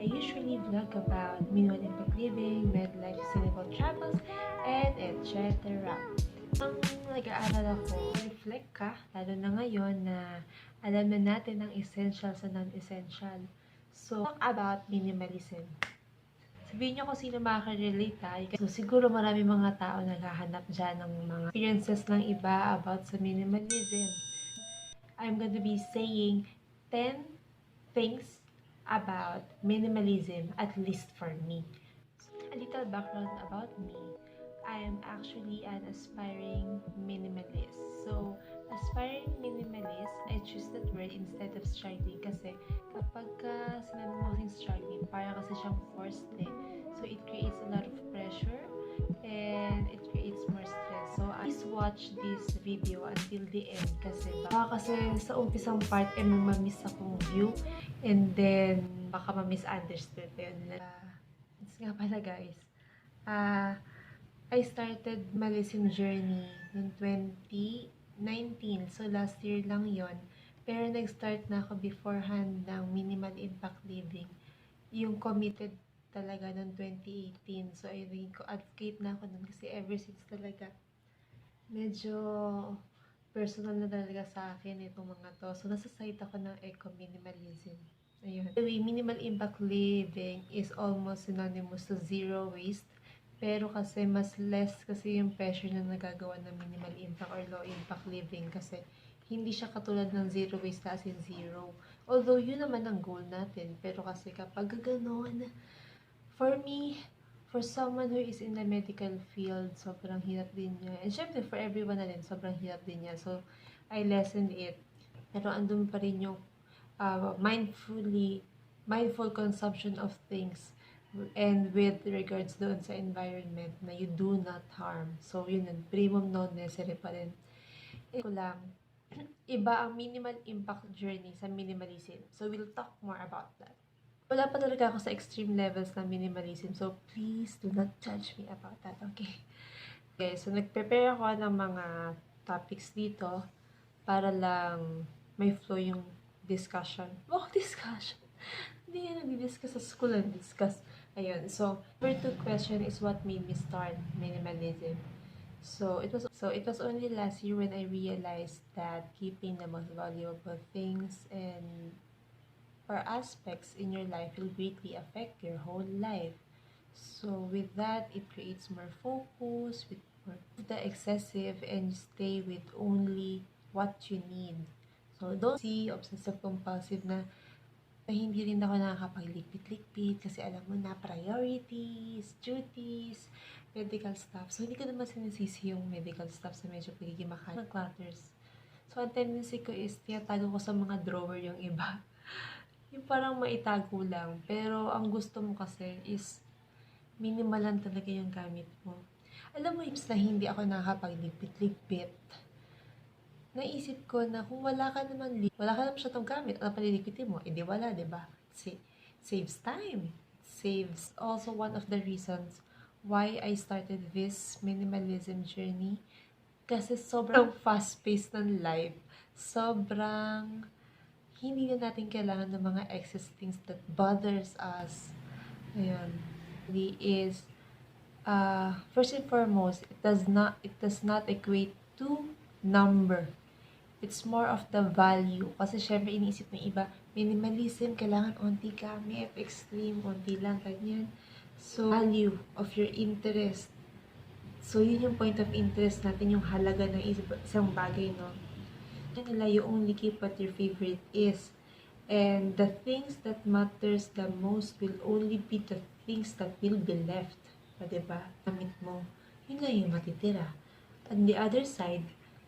I usually vlog about minimal impact living, midlife sustainable travels, and etc. Ang nag-aaral ako, reflect ka, lalo na ngayon na alam na natin ang essential sa non-essential. So, talk about minimalism. Sabihin nyo kung sino makaka-relate So, siguro marami mga tao naghahanap dyan ng mga experiences ng iba about sa minimalism. I'm going to be saying 10 things about minimalism, at least for me. A little background about me. I am actually an aspiring minimalist. So, aspiring minimalist, I choose that word instead of struggling kasi kapag sinabi mo kasing struggling, parang kasi siyang forced eh. So, it creates a lot of pressure and it creates more stress. So, please watch this video until the end kasi baka kasi sa umpisang part ay mamiss akong view and then baka ma-misunderstood yun. It's nga pala guys. I started minimalism journey noong 2019. So, last year lang yon. Pero nag-start na ako beforehand ng minimal impact living. Yung committed talaga noong 2018. So, I think advocate na ako nun kasi ever since talaga medyo personal na talaga sa akin itong mga to. So, nasa site ako ng eco-minimalism. Ayun. Anyway, minimal impact living is almost synonymous to zero waste. Pero kasi mas less kasi yung pressure na nagagawa ng minimal impact or low impact living kasi hindi siya katulad ng zero waste as in zero. Although yun naman ang goal natin. Pero kasi kapag gano'n, for me, for someone who is in the medical field, sobrang hirap din niya. And syempre for everyone na din, sobrang hirap din niya. So, I lessened it. Pero andun pa rin yung mindful consumption of things and with regards doon sa environment na you do not harm. So, yun ang primum non necessary pa rin. Ito lang, iba ang minimal impact journey sa minimalism. So, we'll talk more about that. Wala pa talaga ako sa extreme levels ng minimalism. So, please do not judge me about that, okay? Okay, so nag-prepare ako ng mga topics dito para lang may flow yung discussion. Oh, discussion! Hindi nga nag-discuss sa school and discuss. Ayun, so, number 2 question is what made me start minimalism. So it was only last year when I realized that keeping the most valuable things and or aspects in your life will greatly affect your whole life. So with that, it creates more focus, with more the excessive, and stay with only what you need. So don't see obsessive compulsive na hindi rin ako nakakapaglikpit-likpit kasi alam mo na priorities, duties, medical stuff. So, hindi ko naman sinisisi yung medical stuff sa medyo pagiging ng clutters. So, ang tendency ko is tinatago ko sa mga drawer yung iba. Yung parang maitago lang. Pero, ang gusto mo kasi is minimal lang talaga yung gamit mo. Alam mo, na hindi ako nakakapaglikpit-likpit. Naisip ko na kung wala ka naman siya itong gamit, ano palilipitin mo? Hindi wala, diba? Saves time. Saves also one of the reasons why I started this minimalism journey. Kasi sobrang fast-paced ng life. Sobrang hindi na natin kailangan ng mga excess things that bothers us. Ayun. Is, first and foremost, it does not equate to number. It's more of the value. Kasi syempre iniisip ng iba, minimalism, kailangan onti gamit, extreme, onti lang, ganyan. So, value of your interest. So, yun yung point of interest natin, yung halaga ng isang bagay, no? Nila, you only keep what your favorite is. And the things that matters the most will only be the things that will be left. Diba? Gamit mo, yun lang yung matitira. On the other side,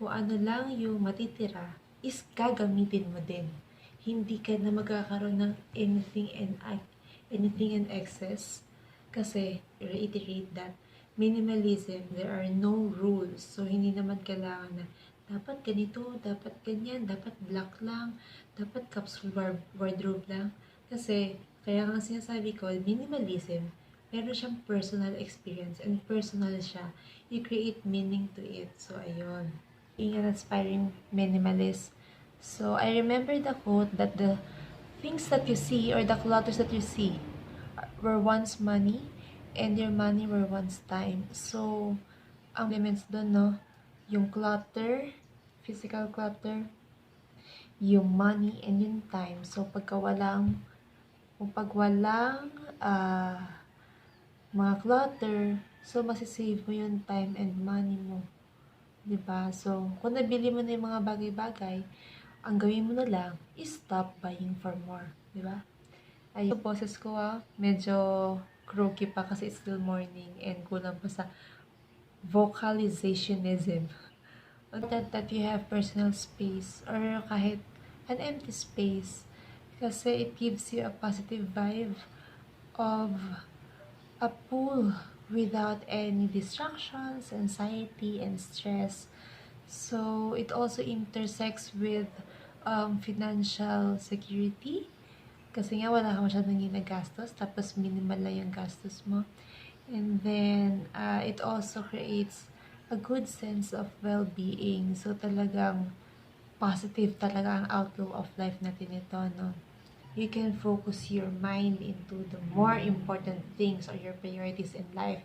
kung ano lang yung matitira, is gagamitin mo din. Hindi ka na magkakaroon ng anything in excess. Kasi, reiterate that, minimalism, there are no rules. So, hindi naman kailangan na, dapat ganito, dapat ganyan, dapat black lang, dapat capsule wardrobe lang. Kasi, kaya nga sinasabi ko, minimalism, meron siyang personal experience and personal siya. You create meaning to it. So, ayun. Being an aspiring minimalist. So, I remember the quote that the things that you see or the clutters that you see were once money and your money were once time. So, ang elements doon, no? Yung clutter, physical clutter, yung money, and yung time. So, pag walang mga clutter, so masisave mo yung time and money mo. 'Di ba? So, kung nabili mo na yung mga bagay-bagay, ang gawin mo na lang is stop buying for more. 'Di ba? Ay, yung boses ko medyo croaky pa kasi it's still morning and kulang pa sa vocalizationism. That you have personal space or kahit an empty space kasi it gives you a positive vibe of a pool without any distractions, anxiety, and stress. So, it also intersects with financial security. Kasi nga, wala ka masyadong ginagastos. Tapos, minimal lang yung gastos mo. And then, it also creates a good sense of well-being. So, talagang positive talaga ang outlook of life natin ito, no? You can focus your mind into the more important things or your priorities in life.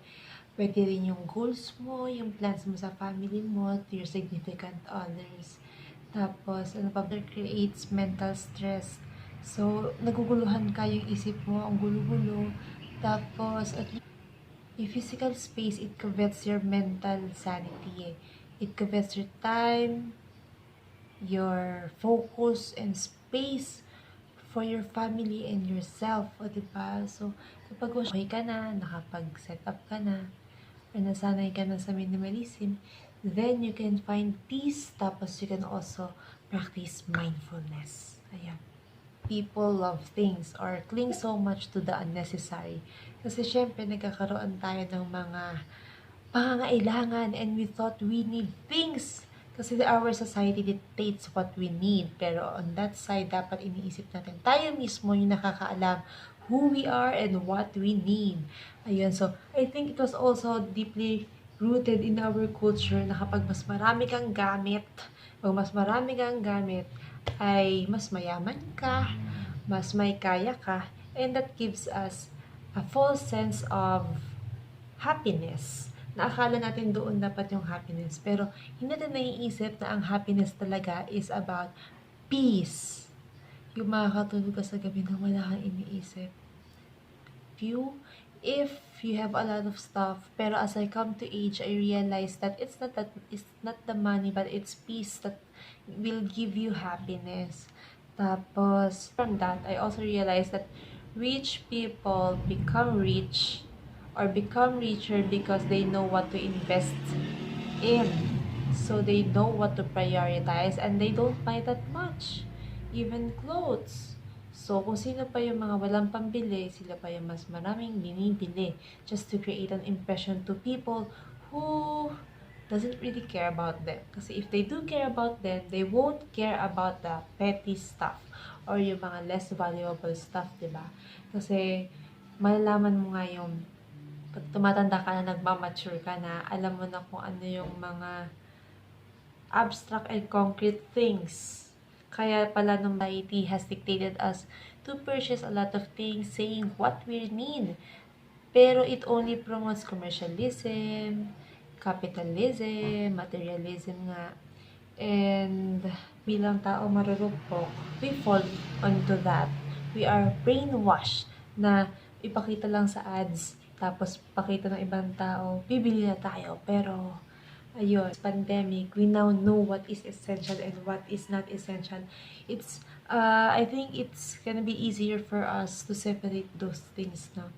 Pwede rin yung goals mo, yung plans mo sa family mo, to your significant others. Tapos, ano pa, creates mental stress. So, naguguluhan ka yung isip mo, ang gulo-gulo. Tapos, at yung physical space, it covets your mental sanity. It covets your time, your focus, and space for your family and yourself, o diba? So, kapag okay ka na, nakapag-set up ka na, or nasanay ka na sa minimalism, then you can find peace, tapos you can also practice mindfulness. Ayan. People love things or cling so much to the unnecessary. Kasi syempre, nagkakaroon tayo ng mga pangangailangan and we thought we need things. Kasi our society dictates what we need. Pero on that side, dapat iniisip natin. Tayo mismo yung nakakaalam who we are and what we need. Ayun, so I think it was also deeply rooted in our culture na kapag mas marami kang gamit, o mas marami kang gamit, ay mas mayaman ka, mas may kaya ka, and that gives us a false sense of happiness. Na akala natin doon dapat yung happiness. Pero hindi natin naiisip na ang happiness talaga is about peace. Yung makakatulog ka sa gabi na wala kang iniisip. If you have a lot of stuff, pero as I come to age, I realize that it's not the money, but it's peace that will give you happiness. Tapos, from that, I also realized that rich people become rich or become richer because they know what to invest in. So they know what to prioritize and they don't buy that much. Even clothes. So kung sino pa yung mga walang pambili, sila pa yung mas maraming binibili just to create an impression to people who doesn't really care about them. Kasi if they do care about them, they won't care about the petty stuff or yung mga less valuable stuff, diba? Kasi malalaman mo nga yung pag tumatanda ka na, nagmamature ka na, alam mo na kung ano yung mga abstract and concrete things. Kaya pala nung society has dictated us to purchase a lot of things saying what we need. Pero it only promotes commercialism, capitalism, materialism nga. And bilang tao marurupok, we fall onto that. We are brainwashed na ipakita lang sa ads, tapos pakita ng ibang tao, bibili na tayo. Pero, ayun, pandemic, we now know what is essential and what is not essential. I think it's gonna be easier for us to separate those things, no?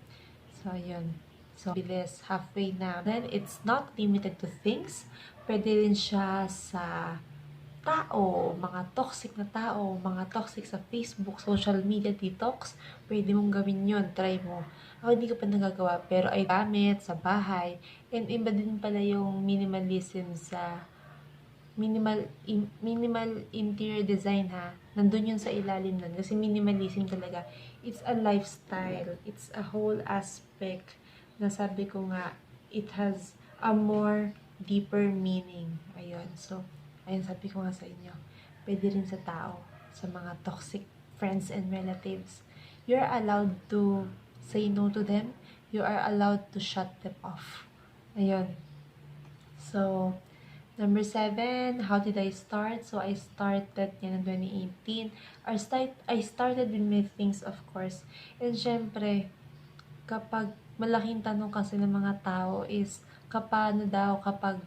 So, ayun. So, bilis, halfway na. Then, it's not limited to things. Pwede rin siya sa tao, mga toxic na tao, mga toxic sa Facebook, social media detox. Pwede mong gawin yun. Try mo. Ako hindi ko pa nagagawa, pero ay gamit sa bahay. And iba din pala yung minimalism sa minimal interior design, ha. Nandun yun sa ilalim nun. Kasi minimalism talaga, it's a lifestyle. It's a whole aspect na sabi ko nga, it has a more deeper meaning. Ayun. So, ayun, sabi ko nga sa inyo, pwede rin sa tao, sa mga toxic friends and relatives. You're allowed to say no to them, you are allowed to shut them off. Ayun. So, number 7, how did I start? So, I started yan in 2018. I started with my things, of course. And syempre, kapag malaking tanong kasi ng mga tao is, kapano daw kapag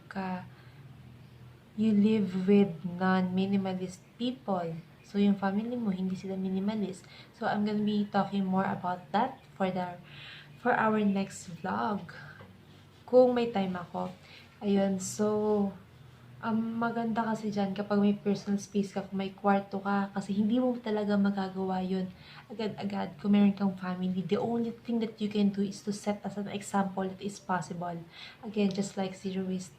you live with non-minimalist people? So, yung family mo, hindi sila minimalist. So, I'm gonna be talking more about that for our next vlog. Kung may time ako. Ayun, so, maganda kasi dyan kapag may personal space ka, kung may kwarto ka, kasi hindi mo talaga magagawa yun agad-agad kung meron kang family. The only thing that you can do is to set as an example that is possible. Again, just like zero waste,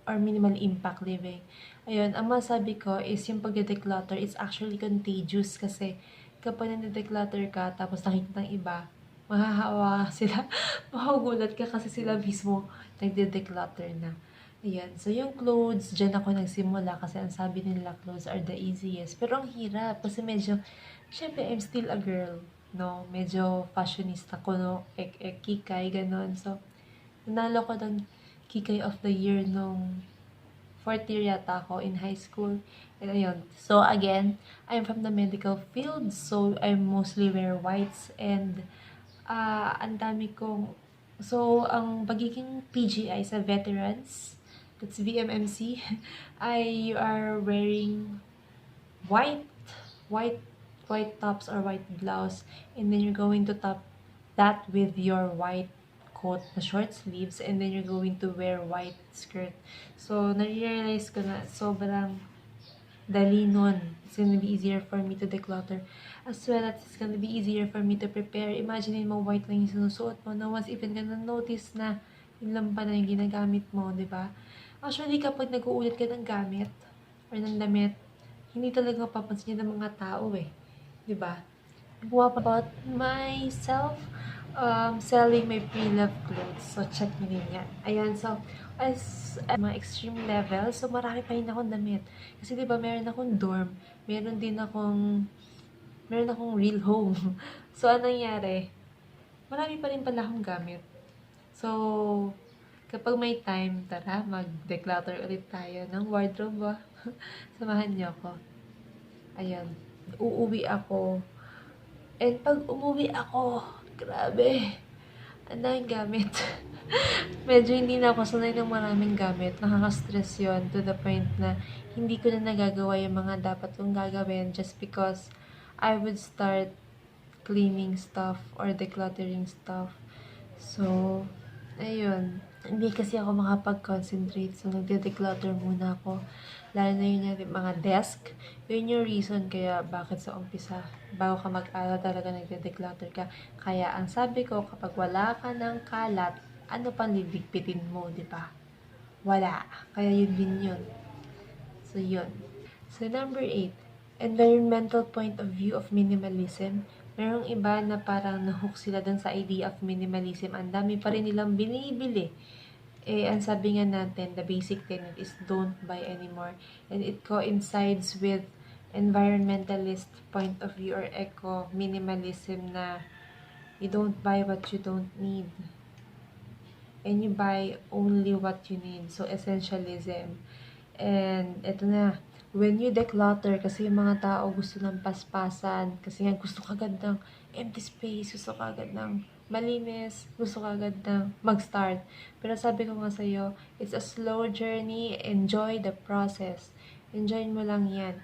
or minimal impact living. Ayun, ang masabi ko is yung pagde-declutter, it's actually contagious kasi kapag nade-declutter ka, tapos nakikita ng iba, mahahawa sila, mahugulat ka kasi sila mismo nagde-declutter na. Ayan, so yung clothes, dyan ako nagsimula kasi ang sabi nila, clothes are the easiest. Pero ang hirap kasi medyo, syempre, I'm still a girl, no? Medyo fashionista ko, no? Kikay, ganon. So, nanalo ko ng Kikay of the Year nung 4th year yata ako in high school. And ayun. So, again, I'm from the medical field. So, I mostly wear whites. And, ang dami kong... So, ang pagiging PGI sa veterans, that's VMMC, you are wearing white, white tops or white blouse. And then you're going to top that with your white coat na short sleeves, and then you're going to wear white skirt. So, na-realize ko na sobrang dali nun. It's gonna be easier for me to declutter. As well as it's gonna be easier for me to prepare. Imagine mo, white lang yung sinusuot mo. No one's even gonna notice na yun lang pa na yung ginagamit mo, di ba? Actually, kapag nag-uulit ka ng gamit or ng damit, hindi talaga mapapansin yun ng mga tao eh. Di ba? About myself, selling my pre-loved clothes. So, check nyo din yan. Ayan, so, as mga extreme level, so marami pa rin akong damit. Kasi diba, meron akong dorm, meron akong real home. So, anong nangyari? Marami pa rin pala akong gamit. So, kapag may time, tara, mag-declutter ulit tayo ng wardrobe ba? Samahan niyo ako. Ayan, uuwi ako. And pag umuwi ako, grabe, ang daming gamit. Medyo hindi na ako sanay ng maraming gamit. Nakaka-stress yun to the point na hindi ko na nagagawa yung mga dapat kong gagawin just because I would start cleaning stuff or decluttering stuff. So, ayun. Hindi kasi ako makapag-concentrate. So, nagde-declutter muna ako. Lalo na yun yung mga desk. Yun yung reason kaya bakit sa umpisa, bago ka mag-aral talaga nagde-declutter ka. Kaya ang sabi ko, kapag wala ka ng kalat, ano pang liligpitin mo, di ba? Wala. Kaya yun din yun. So, yun. So, number 8. Environmental point of view of minimalism. Merong iba na parang nahook sila dun sa idea of minimalism. Ang dami pa rin nilang binibili. Eh, ang sabi nga natin, the basic tenet is don't buy anymore. And it coincides with environmentalist point of view or eco-minimalism na you don't buy what you don't need. And you buy only what you need. So, essentialism. And, eto na, when you declutter, kasi yung mga tao gusto ng paspasan, kasi nga gusto kagad ng empty space, gusto kagad ng malinis, gusto kagad ng mag-start. Pero sabi ko nga sa'yo, it's a slow journey, enjoy the process. Enjoy mo lang yan.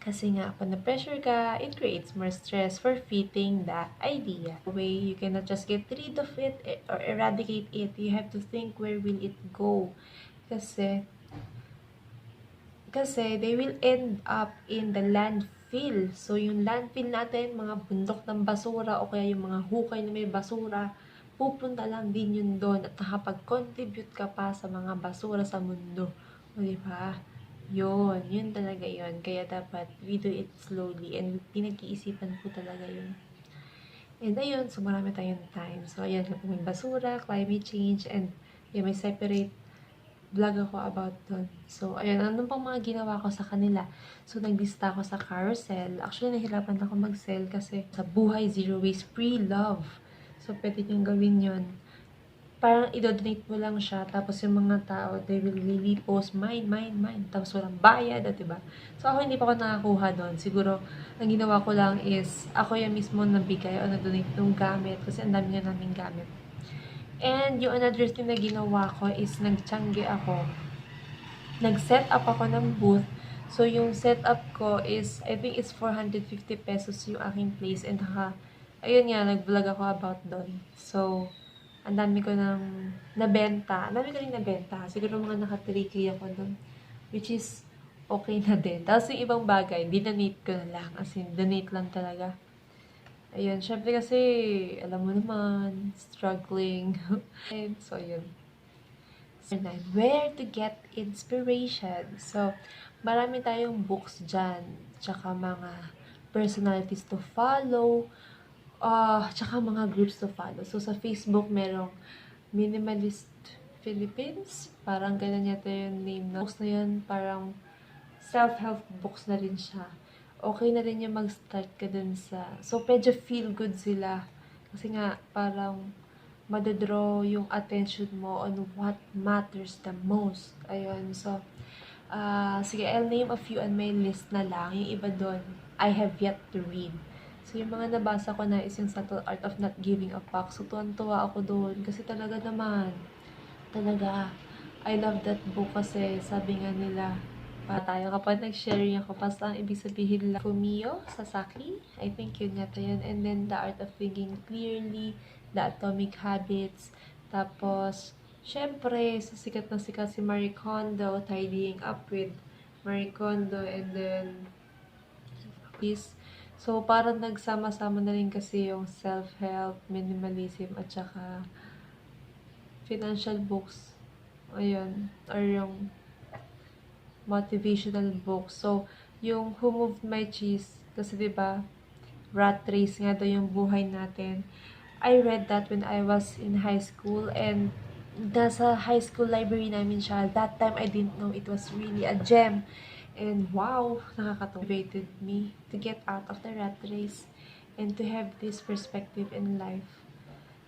Kasi nga, pag na-pressure ka, it creates more stress for fitting that idea. Way, you cannot just get rid of it or eradicate it. You have to think, where will it go? Kasi they will end up in the landfill. So, yung landfill natin, mga bundok ng basura o kaya yung mga hukay na may basura, pupunta lang din yun doon at nakapag-contribute ka pa sa mga basura sa mundo. O, diba? Yun talaga yun. Kaya dapat we do it slowly and pinag-iisipan ko talaga yun. And ayun, so marami tayong time. So, ayun, kapag may basura, climate change, and may separate nag-vlog ako about doon. So, ayun, ano pang mga ginawa ko sa kanila. So, naglista ako sa carousel. Actually, nahirapan ako mag-sell kasi sa buhay, zero waste, free love. So, pwede niyong gawin yon. Parang i-donate mo lang siya, tapos yung mga tao, they will really post, mine, tapos walang bayad, diba? So, ako hindi pa ako nakakuha doon. Siguro, ang ginawa ko lang is, ako yung mismo nabigay o na-donate ng gamit, kasi ang dami nga namin gamit. And, yung another thing na ginawa ko is, nag-tiyangge ako. Nag-set up ako ng booth. So, yung setup ko is, I think it's 450 pesos yung aking place, and ayun nga, nag-vlog ako about doon. So, ang dami ko nang nabenta. Ang dami ko rin nabenta. Siguro mga naka 3K ako doon. Which is, okay na din. Tapos yung ibang bagay, dinonate ko na lang. As in, donate lang talaga. Ayun, syempre kasi, alam mo naman, struggling. And, so, yun. Where to get inspiration. So, marami tayong books dyan. Tsaka mga personalities to follow. Tsaka mga groups to follow. So, sa Facebook, merong Minimalist Philippines. Parang ganun yata yung name na. Books na yun, parang self-help books na rin siya. Okay na rin yung mag-start ka dun sa... So, medyo feel good sila. Kasi nga, parang madadraw yung attention mo on what matters the most. Ayun, so, sige, I'll name a few on my list na lang. Yung iba doon, I have yet to read. So, yung mga nabasa ko na is yung Subtle Art of Not Giving a Fuck. So, tuwan-tuwa ako doon. Kasi talaga naman, talaga, I love that book kasi sabi nga nila, tayo kapag nag-sharing ako, basta ang ibig sabihin lang, Fumio Sasaki, I think yun yata yun. And then, The Art of Thinking Clearly, The Atomic Habits, tapos, syempre, sikat na sikat si Marie Kondo, Tidying Up with Marie Kondo, and then, so, parang nagsama-sama na rin kasi yung self-help, minimalism, at saka financial books. Ayun. Or yung motivational books. So, yung Who Moved My Cheese, kasi diba, rat race nga daw yung buhay natin. I read that when I was in high school, and nasa high school library namin siya. That time, I didn't know it was really a gem. And wow, nakaka-motivated me to get out of the rat race and to have this perspective in life.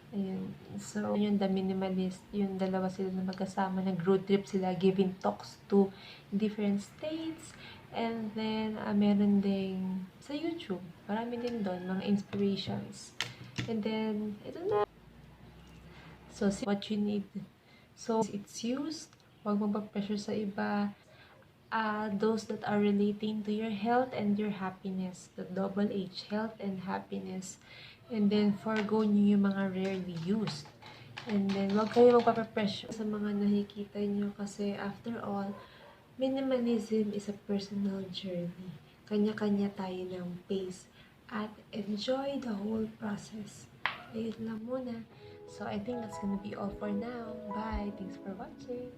Ayan. So, yun, The Minimalist, yung dalawa sila na magkasama, nag-road trip sila, giving talks to different states. And then, meron ding sa YouTube, marami din doon, mga inspirations. And then, ito na. So, see what you need. So, it's used, huwag magpag-pressure sa iba. Those that are relating to your health and your happiness. The double H, health and happiness. And then, forgo nyo yung mga rarely used. And then, wag kayo magpapapressure sa mga nakikita nyo kasi after all, minimalism is a personal journey. Kanya-kanya tayo ng pace at enjoy the whole process. Ayun lang muna. So, I think that's gonna be all for now. Bye! Thanks for watching!